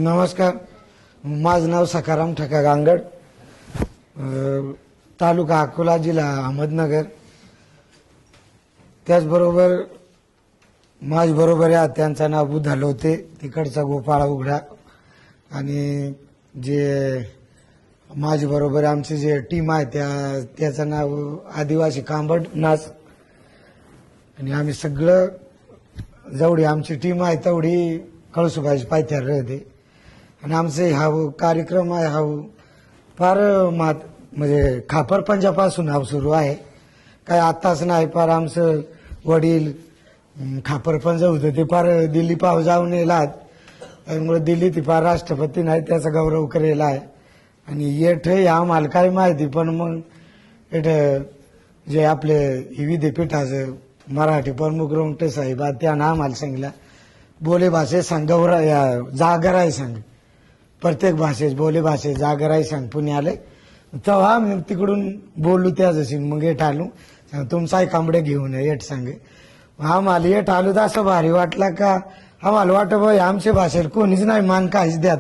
नमस्कार. माझं नाव सखाराम ठका गांगड, तालुका अकोला, जिल्हा अहमदनगर. त्याचबरोबर माझ्याबरोबर या त्यांचं नाव बुधाल होते, तिकडचा गोपाळा उघडा. आणि जे माझ्याबरोबर आमचे जे टीम आहे त्याचं नाव आदिवासी कांबड नाच. आणि आम्ही सगळं जेवढी आमची टीम आहे तेवढी कळसुबाईची पायथ्यावर राहते. आणि आमचे हा कार्यक्रम आहे हा फार म्हणजे खापरपंजापासून हा सुरू आहे. काय आत्ताच नाही, फार आमचं वडील खापरपंज होतं ते फार दिल्ली पाव जाऊन येलात. त्यामुळे दिल्ली ती फार राष्ट्रपती नाही त्याचा गौरव करेला आहे. आणि येठ आम्हाला काय माहिती, पण मग येठ जे आपले विद्यापीठाचं मराठी प्रमुख रोंगटे साहेब त्यानं आम्हाला सांगितलं बोले भाषे सांग जागराय सांग, प्रत्येक भाषेत बोले भाषेत जागराय सांग पुण्याला. तेव्हा मग तिकडून बोललो त्याच मग येठ आलो, तुमचाही कांबडे घेऊन येठ सांगे. आम्हाला येठ आलो तर असं भारी वाटलं का आम्हाला वाटत भाई आमच्या भाषेला कोणीच नाही मान काहीच द्यात.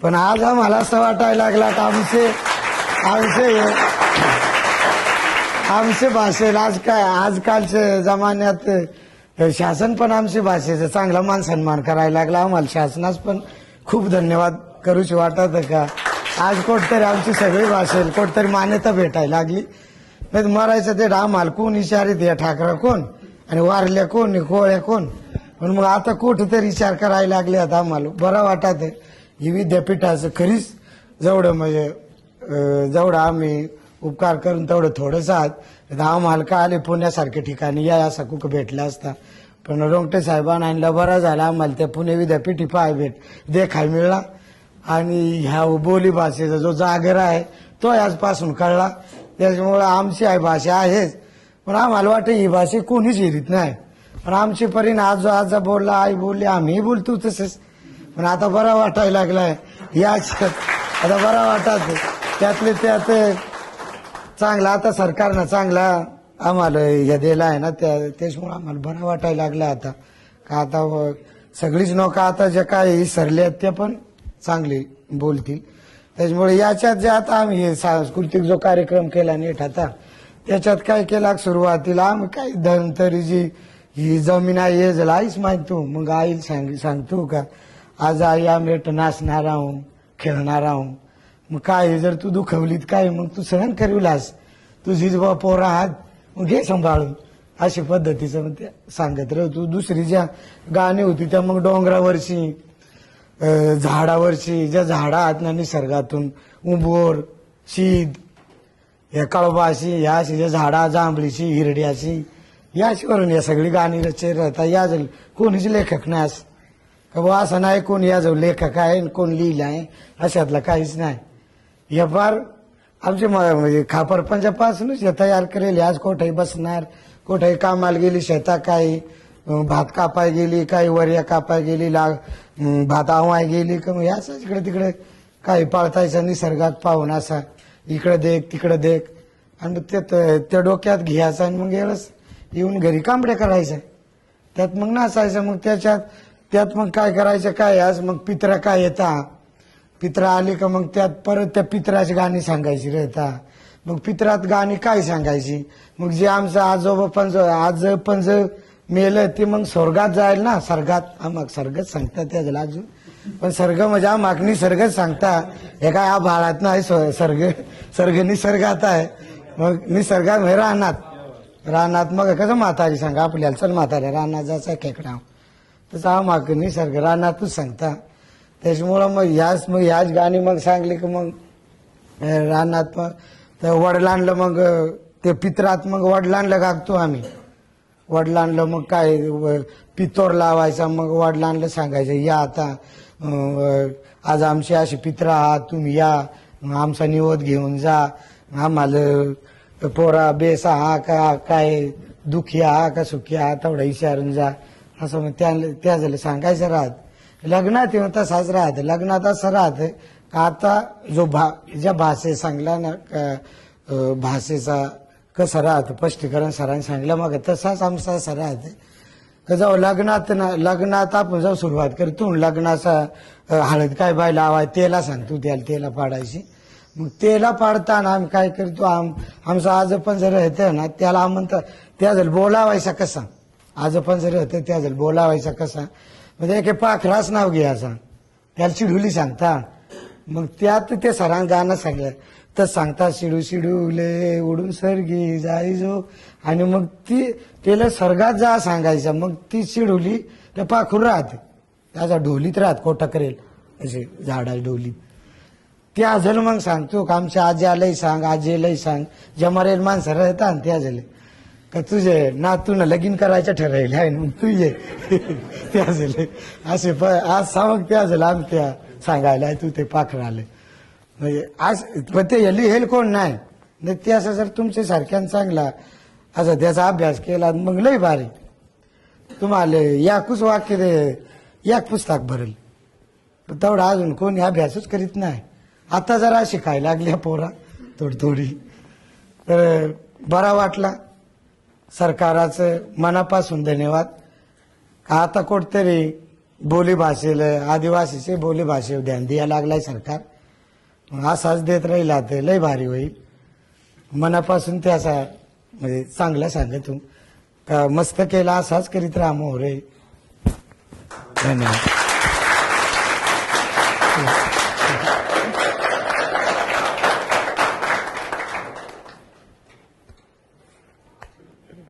पण आज आम्हाला असं वाटायला लागला का आमचे भाषेला आज काय आजकालच्या जमान्यात शासन पण आमच्या भाषेचा चांगला मान सन्मान करायला लागला. आम्हाला शासनास पण खूप धन्यवाद करूच वाटत का आज कोणतरी आमची सगळी भाषेला कोणतरी मान्यता भेटायला लागली. नाही मरायचं ते आम्हाला कोण विचारित या ठाकरा कोण आणि वारल्या कोण कोळ्या कोण. पण मग आता कुठेतरी विचार करायला लागले. आता आम्हाला बरं वाटत ही विद्यापीठाचं खरीच जेवढं म्हणजे जेवढं आम्ही उपकार करून तेवढं थोडंसं आहात. आम्हाला काय आले पुण्यासारख्या ठिकाणी या असा कुक भेटला असता, पण रोंगटे साहेबांना आणला बरा झाला. आम्हाला त्या पुणे विद्यापीठी देखाय मिळला. आणि ह्या बोली भाषेचा जो जागर आहे तो आजपासून कळला. त्याच्यामुळे आमची आई भाषा आहेच, पण आम्हाला वाटतं ही भाषा कोणीच हिरीत नाही. पण आमची परीन आज बोलला आई बोलली आम्ही बोलतो तसंच. पण आता बरा वाटायला लागलाय याच आता बरा वाटत त्यातले त्यात चांगला आता सरकारनं चांगला आम्हाला हे दिला आहे ना त्याच्यामुळे आम्हाला बरं वाटायला लागलं. आता का आता सगळीच लोक आता जे काय सरले आहेत ते पण चांगले बोलतील. त्याच्यामुळे याच्यात जे आता आम्ही हे सांस्कृतिक जो कार्यक्रम केला नीट आता त्याच्यात काय केला सुरुवातीला आम्ही काय धनतरी जी ही जमीन आहे हे झालं आईच माहिती. मग आईला सांगतो का आज आई आम्ही नाचणार आहो खेळणार आहो. मग काय जर तू दुखवलीत काय मग तू सहन करीलास, तुझीच बा पोरा आहात मग घे सांभाळून अशा पद्धतीचं मग त्या सांगत राहतो. दुसरी ज्या गाणी होती त्या मग डोंगरावरची झाडावरची ज्या झाडा आहेत ना निसर्गातून उंबोर शीद या कळबाशी ह्या अशी ज्या झाडा जांभळीची हिरड्याची याचवरून या सगळी गाणी रचे राहतात. या जाईल कोणीच लेखक नाही असं का बा असं नाही कोण या जाऊ लेखक आहे कोण लिहिलं आहे अशातलं काहीच नाही. हे फार आमचे म्हणजे खापरपंजापासूनच हे तयार करेल. आज कोठेही बसणार कोठेही कामाला गेली शेतात काही भात कापाय गेली काही वरिया कापाय गेली भात आवाय गेली का मग असं इकडे तिकडे काही पाळतायचं निसर्गात पाहून असा इकडे देख तिकडे देख. आणि मग त्या डोक्यात घ्यायचं आणि मग एवढंच येऊन घरी कांबडे करायचं त्यात मग नाचायचं. मग त्यात मग काय करायचं काय आज मग पित्रा काय येता पित्रा आली का मग त्यात परत त्या पित्राची गाणी सांगायची रहता. मग पित्रात गाणी काय सांगायची मग जे आमचं आज पंज मेलं ते मग स्वर्गात जाईल ना सर्गात आम्हाला सर्गच सांगतात त्याला अजून. पण सर्ग म्हणजे आम्हाला निसर्गच सांगता हे काय हा भाळात नाही सर्ग निसर्गात आहे. मग निसर्गात रानात मग कसं म्हातारी सांगा आपल्याला चल म्हाताऱ्या रानात जायचा खेकडा तसं आम्हाला निसर्ग रानातच सांगता. त्याच्यामुळं मग याच गाणी मग सांगली की मग रानात मग त्या वडिलांना मग ते पित्रात मग वडिलांना गागतो आम्ही. वडिलांना मग काय पितोर लावायचा मग वडिलांना सांगायचं या आता आज आमची अशी पित्रा आहात तुम्ही या आमचा निवद घेऊन जा आम्हाला पोरा बेसा हा का काय दुखी हा का सुखी हा तेवढा विचारून जा असं मग त्या झालं सांगायचं राहत. लग्नात येऊन तसाच राहत लग्नात असं राहत का आता जो ज्या भाषे सांगला ना भाषेचा कसं राहतं स्पष्टीकरण सरांनी सांगितलं मग तसाच आमचा असं राहत. जाऊ लग्नात आपण जाऊ सुरुवात करतो लग्नाचा हळद काय बाय लावाय तेला सांगतो त्याला तेला पाडायची. मग तेला पाडताना आम्ही काय करतो आमचं आजोपण जर होतं ना त्याला म्हणतं त्याला बोलावायचा कसा, आजोपण जर होतं त्याला बोलावायचा कसा म्हणजे एक पाखराच नाव घ्यायचा त्याला चिडुली सांगता. मग त्यात ते सरांग गाणं सांगलं तर सांगता शिडू शिडूले उडून सर्गी जायजो आणि मग ती त्याला सर्गात जा सांगायचं. मग ती शिडुली त्या पाखरू राहते त्याचा ढोलीत राहत कोटा करेल असे झाडा ढोलीत ते आजल. मग सांगतो का आमच्या आजीलाही सांग आजीलाही सांग जमारेल माणसं राहतात त्या झाले का तुझे नातून लगीन करायचं ठरवलं आहे मग तू ये त्या झाले असे आज सांग त्या झालं आमच्या सांगायला तू ते पाखर आले म्हणजे आज पण ते लिहेल कोण नाही ते असं जर तुमच्या सारख्यानं चांगला असं त्याचा अभ्यास केला मग लय भारी तुम्हाला याकूच वाक्य याक पुस्तक भरेल. तेवढा अजून कोणी अभ्यासच करीत नाही. आता जरा शिकायला लागल्या पोरा थोडी तर बरा वाटला. सरकाराचं मनापासून धन्यवाद. आता कुठतरी बोलीभाषेला आदिवासीचे बोलीभाषेवर ध्यान द्यायला लागलाय सरकार. असाच देत राहिला तर लय भारी होईल. मनापासून ते असा म्हणजे चांगला सांगतो का मस्त केला असाच करीत राहा मोरे. धन्यवाद.